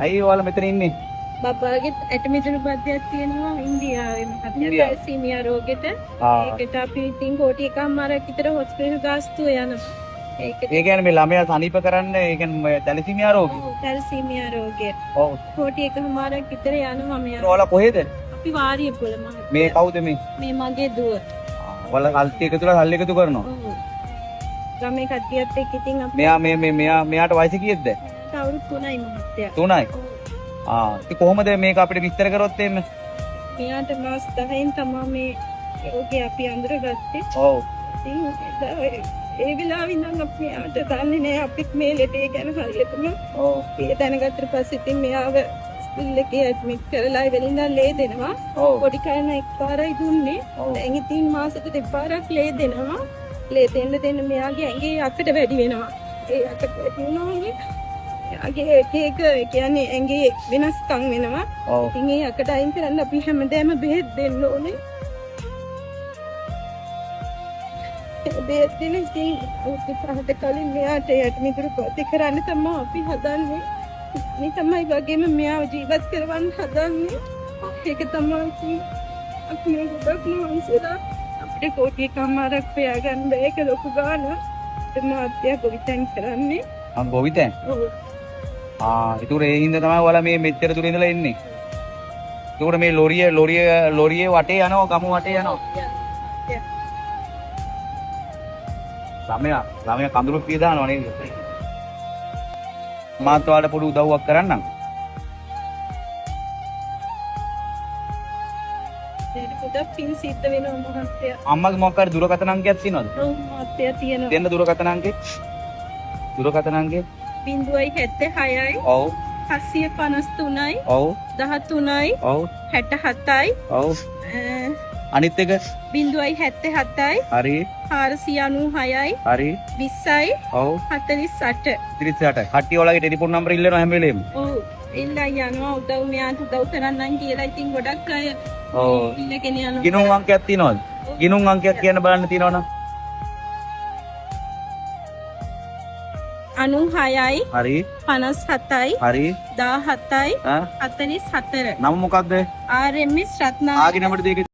ඇයි ඔයාලා මෙතන ඉන්නේ? බබාගේ ඇටමිදුණු බද්ධයක් තියෙනවා ඉන්දියාවේ මහත්තයා ඉන්දියාව? තැලසීමියා රෝගෙට. ආ. ඒකට අපි ඉතින් කෝටි එකමාරක් විතර හොස්පිටල් ගාස්තුව යනවා. ඒකට ඒ කියන්නේ මේ ළමයා සනීප කරන්න ඒ කියන්නේ තැලසීමියා රෝගී. තැලසීමියා රෝගය. ඔව්. කෝටි එකමාරක් විතර යනවා මෙයා. ඔයාලා කොහෙද? අපි වාරිය පොළ මහත්තයා. මේ කවුද මේ? මේ මගේ දුව. ඔයාලා කල්ටි එකතුලා සල්ලි එකතු කරනවා. ඔව්. ගමේ කට්ටියත් එක්ක ඉතින් අපි මෙයාට වයස කීයද? අවුරුදු 3යි මහත්තයා. 3යි. ඉතින් කොහොමද මේක අපිට විස්තර කරොත් එන්න? මෙයාට මාස 10න් තමයි මේ රෝගේ අපි අඳුරගත්තේ. ඔව්. ඉතින් ඒ වෙලාවෙ ඉඳන් අපි මෙයාට දන්නේ නැහැ අපිත් මේ ලෙඩේ ගැන හරියටම. ඔව්. ඒ දැනගත්තට පස්සේ ඉතින් මෙයාව ස්කූල් එකේ ඇඩ්මිට් කරලා ඉවරින්දන් ලේ දෙනවා. ඔව්. පොඩි කයන එක්පාරයි දුන්නේ. ඔව්. දැන් ඉතින් මාසෙකට දෙපාරක් ලේ දෙනවා. ලේ දෙන්න මෙයාගේ ඇඟේ අකට වැඩි වෙනවා. ඒ අකට වැඩි වුණාම එයාගේ එක ඒ කියන්නේ ඇඟේ වෙනස්කම් වෙනවා. ඔව්. ඉතින් ඒ අකට අයින් කරන්න අපි හැමදාම බෙහෙත් දෙන්න ඕනේ. බෙහෙත් දෙන ඉතින් උපහාට කලින් මෙයාට ඇඩ්මිට් කරන්න තමයි අපි හදන්නේ. මේ තමයි වගේම මෙයාව ජීවත් කරවන්න හදන්නේ. ඒක තමයි ඉතින් අපි ගොඩක් නෝන්සලා අපිට කෝටි එකමාරක් හොයාගන්න බෑ. ඒක ලොකු ගාණක්. ඒ මාත්‍ය ගොවිතැන් කරන්නේ. ගොවිතැන්? ඔව්. ඒතර ඒ හින්දා තමයි ඔයාලා මේ මෙච්චර දුර ඉඳලා එන්නේ. ඒතකොට මේ ලොරියේ වටේ යනවා ගම වටේ යනවා. ළමයා කඳුළු පිය දානවා නේද? මාත් ඔයාලට පොඩි උදව්වක් කරන්නම්. ඒක පොඩක් පින් සිද්ධ වෙනවා මහත්තයා. අම්මගේ මොකක් හරි දුරකථන අංකයක් තියෙනවද? ඔව් මහත්තයා තියෙනවා. දෙන්න දුරකථන අංකේ. දුරකථන අංකේ 076යි ඔව් 753යි ඔව් 13යි ඔව් 67යි ඔව් අනිත් එක 077යි හරි 496යි හරි 20යි ඔව් 48. 38යි කට්ටිය ඔයාලගේ ටෙලිෆෝන් නම්බර ඉල්ලනවා හැම වෙලේම. ඔව් එල්ලා යනවා උදව් මෙයාට උදව් කරන්නම් කියලා ඉතින් ගොඩක් අය ඔව් ඉල්ලගෙන යනවා. ගිණුම් අංකයක් තියෙනවද? ගිණුම් අංකයක් කියන්න බලන්න තියෙනවනම් 96යි හරි 57යි හරි 17යි ආ 44. නම මොකක්ද? RMS රත්නා ආගේ නම්බර දෙක